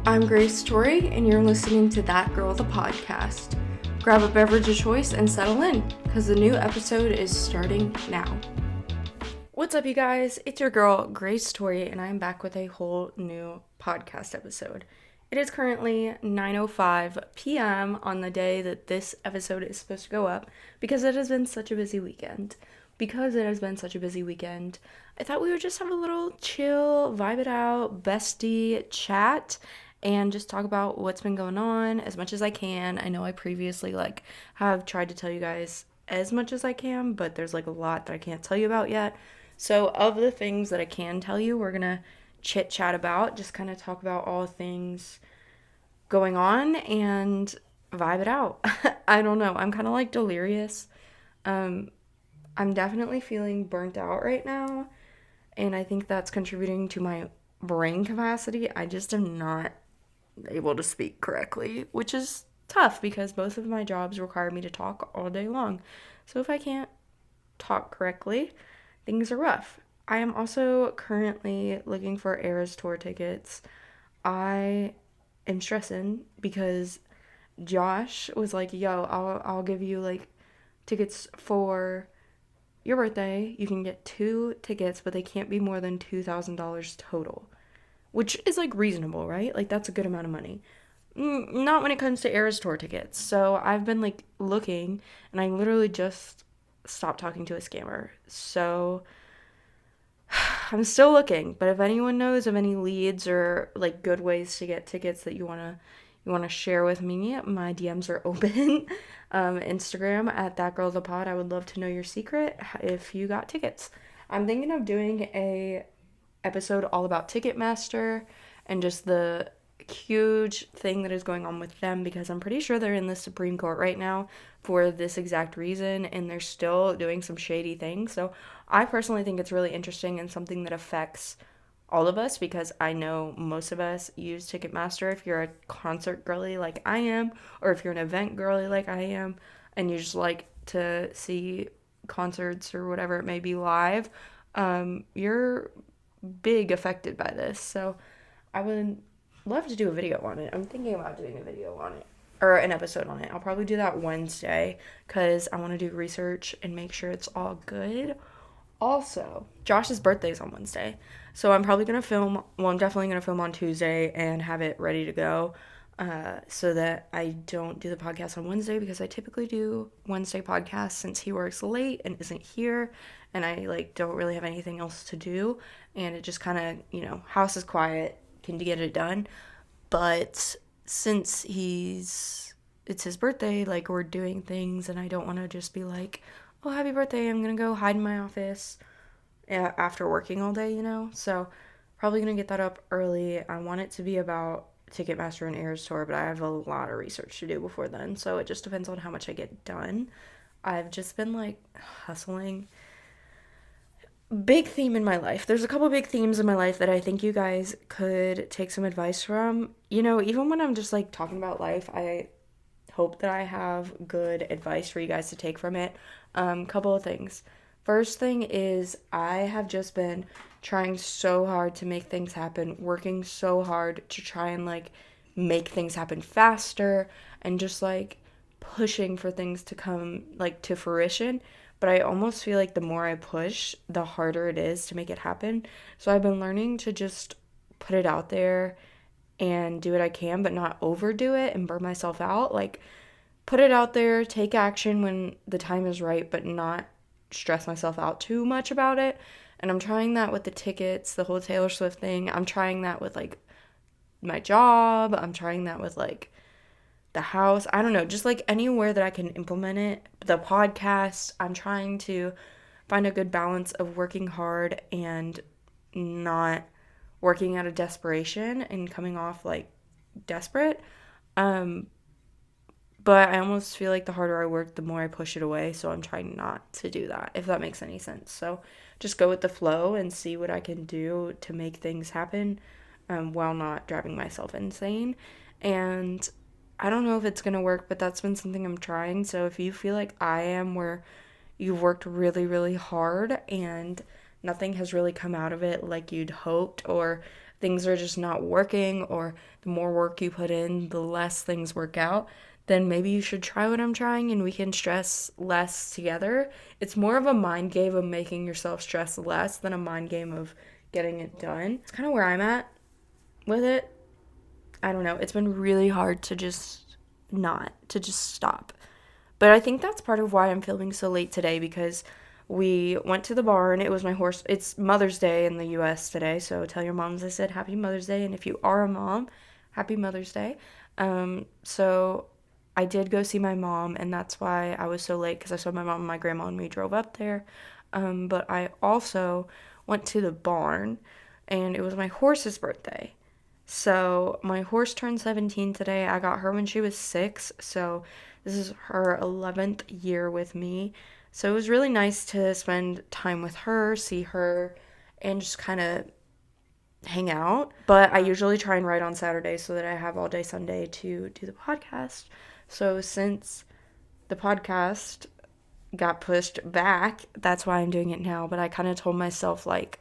I'm Grace Torie, and you're listening to That Girl the Podcast. Grab a beverage of choice and settle in, because the new episode is starting now. What's up, you guys? It's your girl, Grace Torie, and I'm back with a whole new podcast episode. It is currently 9:05 p.m. on the day that this episode is supposed to go up, because it has been such a busy weekend. I thought we would just have a little chill, vibe it out, bestie chat, and just talk about what's been going on as much as I can. I know I previously have tried to tell you guys as much as I can, but there's a lot that I can't tell you about yet. So of the things that I can tell you, we're gonna chit chat about, just kind of talk about all things going on and vibe it out. I don't know. I'm kind of delirious. I'm definitely feeling burnt out right now, and I think that's contributing to my brain capacity. I just am not able to speak correctly, which is tough because both of my jobs require me to talk all day long. So if I can't talk correctly, things are rough. I am also currently looking for Eras tour tickets. I am stressing because Josh was like, "Yo, I'll give you tickets for your birthday. You can get 2 tickets, but they can't be more than $2,000 total." Which is reasonable, right? That's a good amount of money. Not when it comes to Eras tour tickets. So I've been looking, and I literally just stopped talking to a scammer. So I'm still looking, but if anyone knows of any leads or good ways to get tickets that you wanna share with me, my DMs are open. Instagram at thatgirlthepod. I would love to know your secret if you got tickets. I'm thinking of doing a episode all about Ticketmaster and just the huge thing that is going on with them, because I'm pretty sure they're in the Supreme Court right now for this exact reason, and they're still doing some shady things. So I personally think it's really interesting and something that affects all of us, because I know most of us use Ticketmaster if you're a concert girly like I am, or if you're an event girly like I am, and you just like to see concerts or whatever it may be live. You're big affected by this. So I would love to do a video on it. I'm thinking about doing a video on it, or an episode on it. I'll probably do that Wednesday because I want to do research and make sure it's all good. Also, Josh's birthday is on Wednesday, so I'm probably gonna film. Well, I'm definitely gonna film on Tuesday and have it ready to go, so that I don't do the podcast on Wednesday, because I typically do Wednesday podcasts since he works late and isn't here, and I don't really have anything else to do, and it just kind of, house is quiet, can get it done. But since it's his birthday, we're doing things, and I don't want to just be "Oh, happy birthday, I'm gonna go hide in my office after working all day," So probably gonna get that up early. I want it to be about Ticketmaster and Eras Tour, but I have a lot of research to do before then, so it just depends on how much I get done. I've just been hustling. Big theme in my life. There's a couple big themes in my life that I think you guys could take some advice from. Even when I'm just talking about life, I hope that I have good advice for you guys to take from it. Couple of things. First thing is, I have just been trying so hard to make things happen, working so hard to try and make things happen faster, and just pushing for things to come to fruition. But I almost feel the more I push, the harder it is to make it happen. So I've been learning to just put it out there and do what I can, but not overdo it and burn myself out. Put it out there, take action when the time is right, but not stress myself out too much about it. And I'm trying that with the tickets, the whole Taylor Swift thing. I'm trying that with my job. I'm trying that with the house. I don't know, just anywhere that I can implement it. The podcast, I'm trying to find a good balance of working hard and not working out of desperation and coming off desperate. But I almost feel the harder I work, the more I push it away. So I'm trying not to do that, if that makes any sense. So just go with the flow and see what I can do to make things happen, while not driving myself insane. And I don't know if it's going to work, but that's been something I'm trying. So if you feel like I am, where you've worked really, really hard and nothing has really come out of it like you'd hoped, or things are just not working, or the more work you put in, the less things work out, then maybe you should try what I'm trying and we can stress less together. It's more of a mind game of making yourself stress less than a mind game of getting it done. It's kind of where I'm at with it. I don't know. It's been really hard to just stop. But I think that's part of why I'm filming so late today, because we went to the barn. It was my horse. It's Mother's Day in the US today, so tell your moms I said Happy Mother's Day, and if you are a mom, Happy Mother's Day. So I did go see my mom, and that's why I was so late, because I saw my mom and my grandma and we drove up there. But I also went to the barn, and it was my horse's birthday. So my horse turned 17 today. I got her when she was 6, so this is her 11th year with me. So it was really nice to spend time with her, see her, and just kind of hang out. But I usually try and ride on Saturday so that I have all day Sunday to do the podcast. So since the podcast got pushed back, that's why I'm doing it now. But I kind of told myself, like,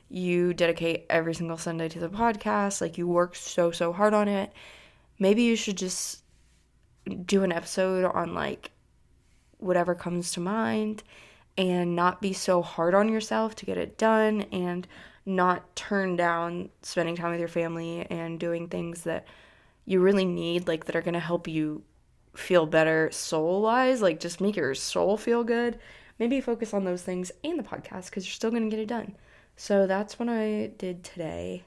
you dedicate every single Sunday to the podcast, like, you work so hard on it. Maybe you should just do an episode on, like, whatever comes to mind, and not be so hard on yourself to get it done, and not turn down spending time with your family and doing things that you really need, like, that are going to help you feel better soul-wise, like, just make your soul feel good. Maybe focus on those things and the podcast, because you're still going to get it done. So that's what I did today.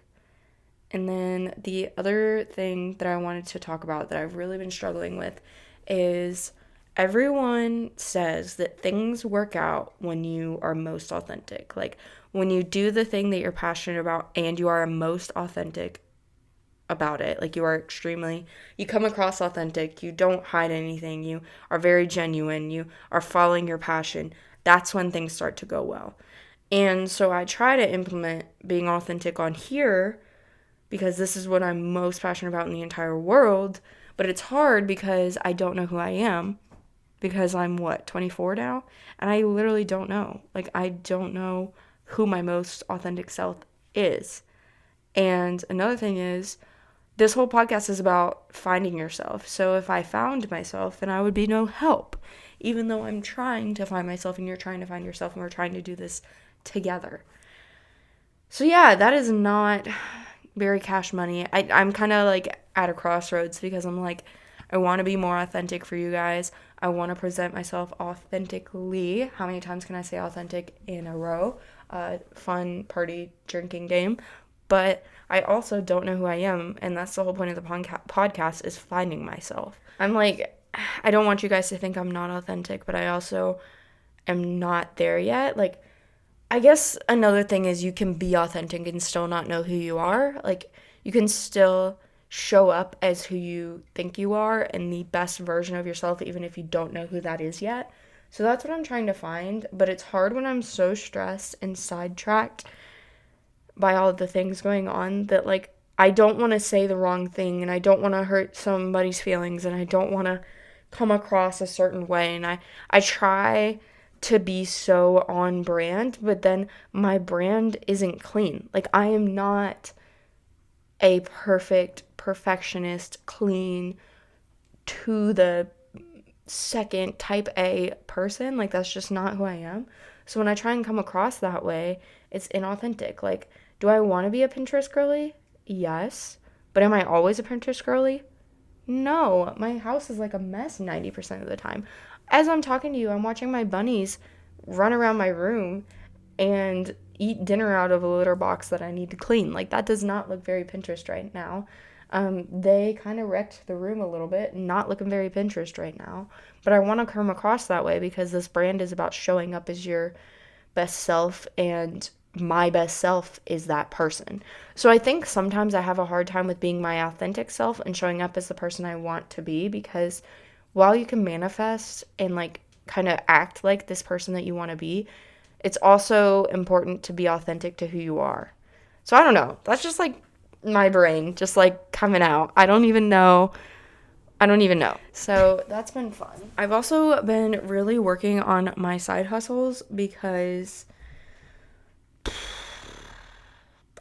And then the other thing that I wanted to talk about that I've really been struggling with is, everyone says that things work out when you are most authentic. Like, when you do the thing that you're passionate about and you are most authentic about it, like, you come across authentic, you don't hide anything, you are very genuine, you are following your passion, that's when things start to go well. And so I try to implement being authentic on here, because this is what I'm most passionate about in the entire world. But it's hard because I don't know who I am, because I'm 24 now? And I literally don't know. Like, I don't know who my most authentic self is. And another thing is, this whole podcast is about finding yourself. So if I found myself, then I would be no help. Even though I'm trying to find myself and you're trying to find yourself, and we're trying to do this together. So yeah, that is not very cash money. I'm kind of like at a crossroads, because I'm like, I want to be more authentic for you guys. I want to present myself authentically. How many times can I say authentic in a row? Fun party drinking game. But I also don't know who I am, and that's the whole point of the podcast, is finding myself. I'm like, I don't want you guys to think I'm not authentic, but I also am not there yet. Like, I guess another thing is, you can be authentic and still not know who you are. Like, you can still show up as who you think you are, and the best version of yourself, even if you don't know who that is yet. So that's what I'm trying to find, but it's hard when I'm so stressed and sidetracked by all the things going on, that, like, I don't want to say the wrong thing, and I don't want to hurt somebody's feelings, and I don't want to come across a certain way, and I try to be so on brand, but then my brand isn't clean. Like, I am not a perfectionist, clean, to the second type A person. Like, that's just not who I am. So when I try and come across that way, it's inauthentic. Like, do I want to be a Pinterest girly? Yes. But am I always a Pinterest girly? No. My house is like a mess 90% of the time. As I'm talking to you, I'm watching my bunnies run around my room and eat dinner out of a litter box that I need to clean. Like, that does not look very Pinterest right now. They kind of wrecked the room a little bit, not looking very Pinterest right now. But I want to come across that way, because this brand is about showing up as your best self, and my best self is that person. So I think sometimes I have a hard time with being my authentic self and showing up as the person I want to be, because while you can manifest and, like, kind of act like this person that you want to be, it's also important to be authentic to who you are. So I don't know. That's just, like, my brain just, like, coming out. I don't even know. So that's been fun. I've also been really working on my side hustles, because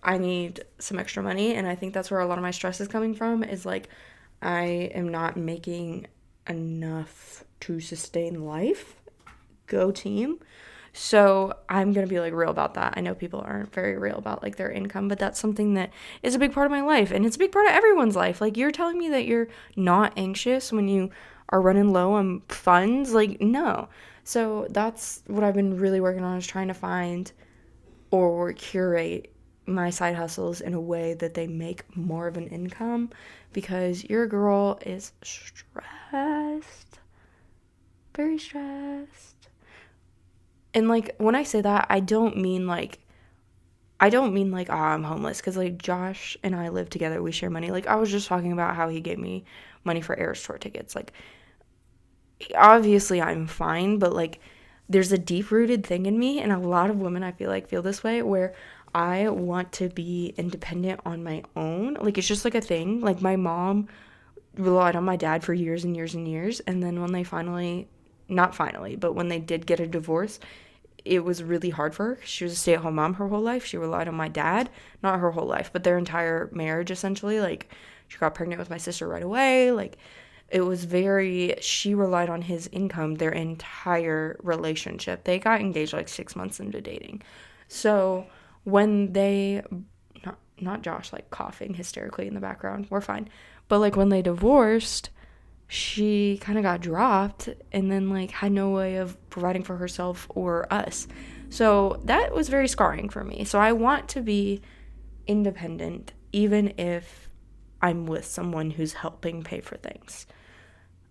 I need some extra money, and I think that's where a lot of my stress is coming from, is like I am not making enough to sustain life. Go team. So I'm gonna be like real about that. I know people aren't very real about like their income, but that's something that is a big part of my life, and it's a big part of everyone's life. Like, you're telling me that you're not anxious when you are running low on funds? Like, no. So that's what I've been really working on, is trying to find or curate my side hustles in a way that they make more of an income, because your girl is stressed, very stressed. And like, when I say that, I don't mean like, oh, I'm homeless, because like Josh and I live together, we share money. Like, I was just talking about how he gave me money for Eras Tour tickets. Like, obviously I'm fine, but like, there's a deep rooted thing in me, and a lot of women I feel like feel this way, where I want to be independent on my own. Like, it's just like a thing. Like, my mom relied on my dad for years and years and years, and then when they finally, not finally, but when they did get a divorce, it was really hard for her. She was a stay-at-home mom her whole life. She relied on my dad, not her whole life, but their entire marriage, essentially. Like, she got pregnant with my sister right away. Like, it was very, she relied on his income their entire relationship. They got engaged like 6 months into dating. So when they, not Josh like coughing hysterically in the background, we're fine, but like when they divorced, she kind of got dropped, and then like had no way of providing for herself or us. So that was very scarring for me. So I want to be independent, even if I'm with someone who's helping pay for things.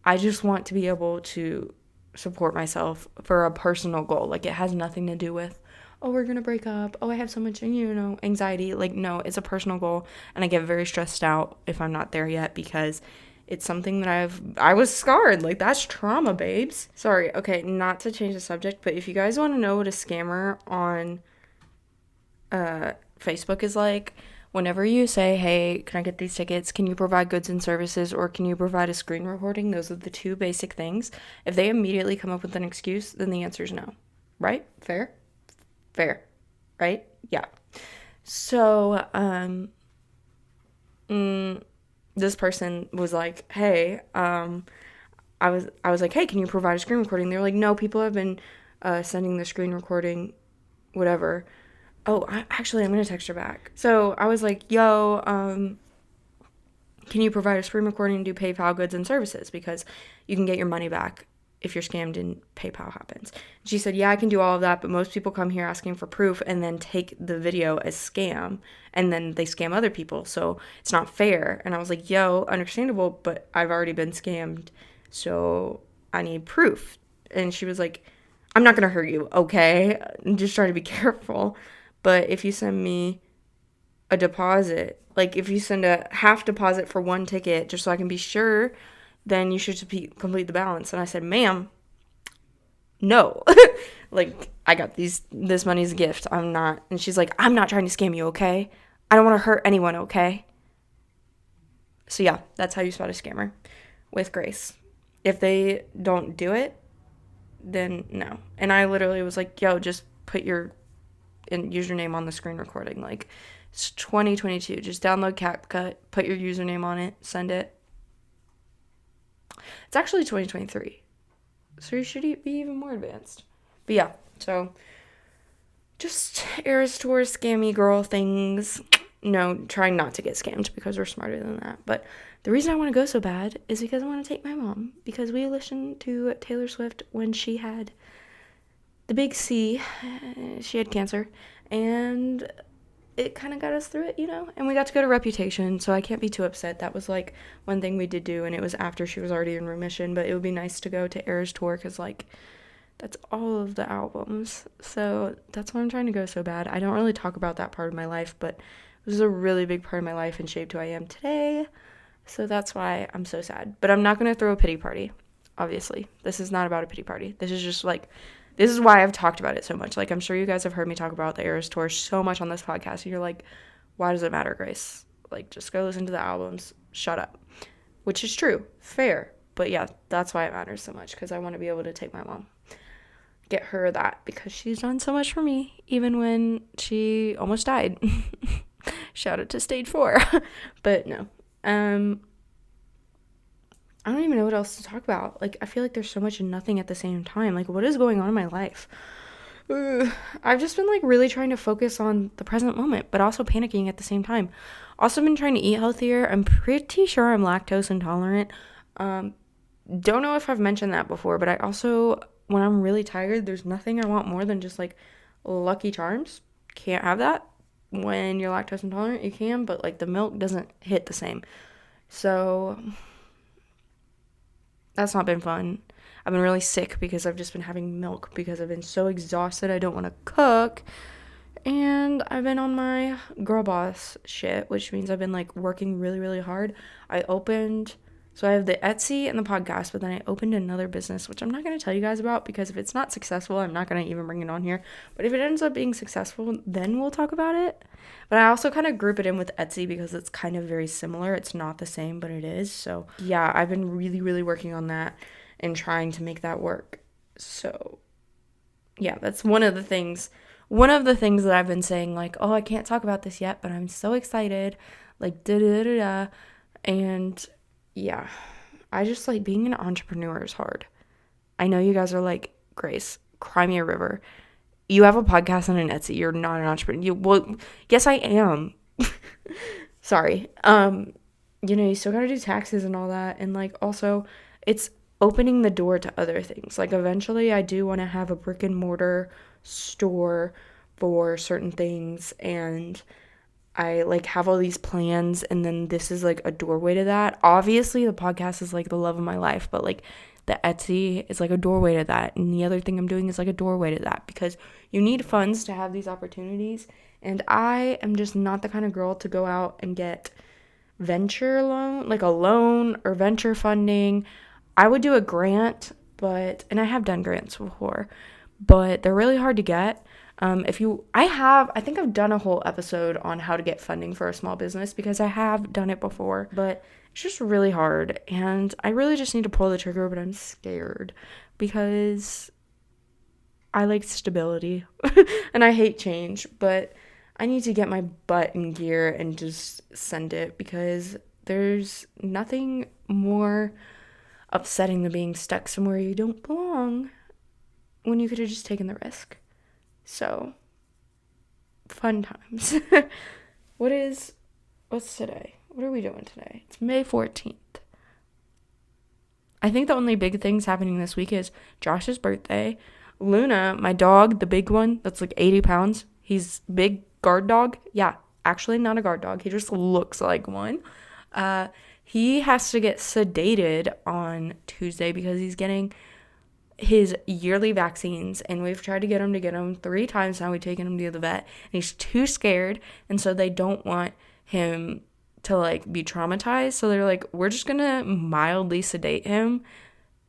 I just want to be able to support myself for a personal goal. Like, it has nothing to do with, oh, we're gonna break up, oh, I have so much, anxiety. Like, no, it's a personal goal, and I get very stressed out if I'm not there yet, because it's something that I was scarred. Like, that's trauma, babes. Sorry, okay, not to change the subject, but if you guys want to know what a scammer on Facebook is like, whenever you say, hey, can I get these tickets? Can you provide goods and services, or can you provide a screen recording? Those are the two basic things. If they immediately come up with an excuse, then the answer is no. Right? Fair? Fair. Right? Yeah. So, this person was like, hey, I was like, hey, can you provide a screen recording? They were like, no, people have been sending the screen recording, whatever. Oh, actually, I'm going to text her back. So I was like, yo, can you provide a screen recording and do PayPal goods and services? Because you can get your money back if you're scammed and PayPal happens. She said, yeah, I can do all of that, but most people come here asking for proof and then take the video as scam, and then they scam other people, so it's not fair. And I was like, yo, understandable, but I've already been scammed, so I need proof. And she was like, I'm not going to hurt you, okay? I'm just trying to be careful. But if you send me a deposit, like if you send a half deposit for one ticket just so I can be sure, then you should complete the balance. And I said, ma'am, no. Like, I got this money as a gift. I'm not. And she's like, I'm not trying to scam you, okay? I don't want to hurt anyone, okay? So yeah, that's how you spot a scammer, with grace. If they don't do it, then no. And I literally was like, yo, just put your username on the screen recording. Like, it's 2022. Just download CapCut, put your username on it, send it. It's actually 2023, so you should be even more advanced. But yeah, so just Eras Tour scammy girl things. No, trying not to get scammed, because we're smarter than that. But the reason I want to go so bad is because I want to take my mom, because we listened to Taylor Swift when she had the big C. She had cancer, and it kind of got us through it, and we got to go to Reputation, so I can't be too upset. That was like one thing we did do, and it was after she was already in remission, but it would be nice to go to Eras Tour, because like that's all of the albums. So that's why I'm trying to go so bad. I don't really talk about that part of my life, but this is a really big part of my life and shaped who I am today. So that's why I'm so sad. But I'm not going to throw a pity party, obviously. This is not about a pity party. This is just like, this is why I've talked about it so much. Like, I'm sure you guys have heard me talk about the Eras Tour so much on this podcast, and you're like, why does it matter, Grace? Like, just go listen to the albums. Shut up. Which is true. Fair. But yeah, that's why it matters so much, because I want to be able to take my mom. Get her that, because she's done so much for me, even when she almost died. Shout out to stage 4. But no. I don't even know what else to talk about. Like, I feel like there's so much and nothing at the same time. Like, what is going on in my life? Ugh. I've just been like really trying to focus on the present moment, but also panicking at the same time. Also been trying to eat healthier. I'm pretty sure I'm lactose intolerant. Don't know if I've mentioned that before, but I also, when I'm really tired, there's nothing I want more than just like Lucky Charms. Can't have that. When you're lactose intolerant, you can, but like the milk doesn't hit the same. So that's not been fun. I've been really sick because I've just been having milk because I've been so exhausted. I don't want to cook. And I've been on my girl boss shit, which means I've been like working really, really hard. So I have the Etsy and the podcast, but then I opened another business, which I'm not going to tell you guys about because if it's not successful, I'm not going to even bring it on here. But if it ends up being successful, then we'll talk about it. But I also kind of group it in with Etsy because it's kind of very similar. It's not the same, but it is. So yeah, I've been really, really working on that and trying to make that work. So yeah, that's one of the things that I've been saying, like, oh, I can't talk about this yet, but I'm so excited, like, da da da da. And yeah, I just like being an entrepreneur is hard. I know you guys are like, Grace, cry me a river. You have a podcast and an Etsy. You're not an entrepreneur. Well, yes, I am. Sorry. You still gotta do taxes and all that. And like, also, it's opening the door to other things. Like, eventually, I do want to have a brick and mortar store for certain things, and I like have all these plans, and then this is like a doorway to that. Obviously, the podcast is like the love of my life, but like the Etsy is like a doorway to that, and the other thing I'm doing is like a doorway to that because you need funds to have these opportunities, and I am just not the kind of girl to go out and get venture loan, like a loan or venture funding. I would do a grant, and I have done grants before, but they're really hard to get. I think I've done a whole episode on how to get funding for a small business because I have done it before, but it's just really hard. And I really just need to pull the trigger, but I'm scared because I like stability and I hate change, but I need to get my butt in gear and just send it because there's nothing more upsetting than being stuck somewhere you don't belong when you could have just taken the risk. So, fun times. What's today? What are we doing today? It's May 14th. I think the only big things happening this week is Josh's birthday. Luna, my dog, the big one, that's like 80 pounds. He's big guard dog. Yeah, actually not a guard dog. He just looks like one. He has to get sedated on Tuesday because he's getting his yearly vaccines, and we've tried to get him 3 times now. We've taken him to the vet, and he's too scared, and so they don't want him to like be traumatized, so they're like, we're just gonna mildly sedate him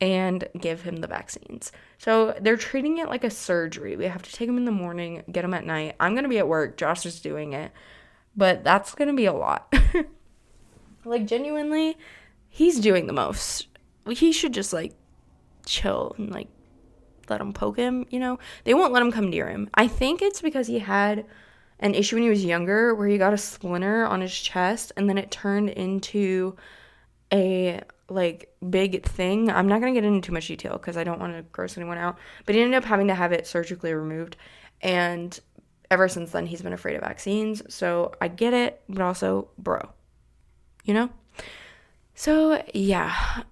and give him the vaccines. So they're treating it like a surgery. We have to take him in the morning, get him at night. I'm gonna be at work, Josh is doing it, but that's gonna be a lot. Like, genuinely, he's doing the most. He should just like chill and like let him poke him, They won't let him come near him. I think it's because he had an issue when he was younger where he got a splinter on his chest and then it turned into a like big thing. I'm not going to get into too much detail because I don't want to gross anyone out, but he ended up having to have it surgically removed, and ever since then he's been afraid of vaccines. So I get it, but also bro, so yeah.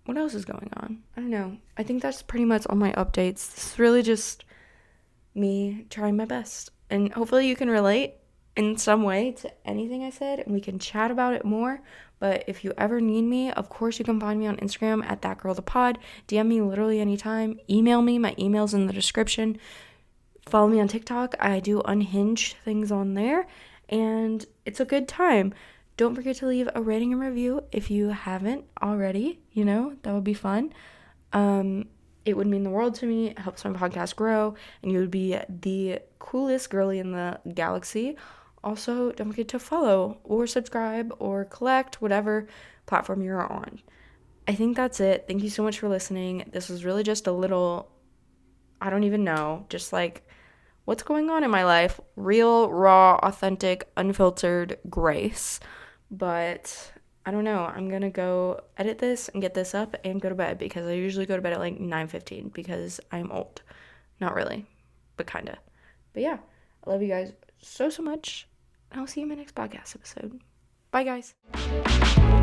What else is going on? I don't know. I think that's pretty much all my updates. This is really just me trying my best. And hopefully you can relate in some way to anything I said, and we can chat about it more. But if you ever need me, of course you can find me on Instagram at thatgirlthepod. DM me literally anytime. Email me. My email's in the description. Follow me on TikTok. I do unhinged things on there, and it's a good time. Don't forget to leave a rating and review if you haven't already. That would be fun. It would mean the world to me. It helps my podcast grow, and you would be the coolest girly in the galaxy. Also, don't forget to follow or subscribe or collect whatever platform you're on. I think that's it. Thank you so much for listening. This was really just a little, I don't even know, just like what's going on in my life. Real, raw, authentic, unfiltered Grace. But I don't know. I'm going to go edit this and get this up and go to bed because I usually go to bed at like 9:15 because I'm old. Not really, but kind of. But yeah, I love you guys so much. And I'll see you in my next podcast episode. Bye, guys.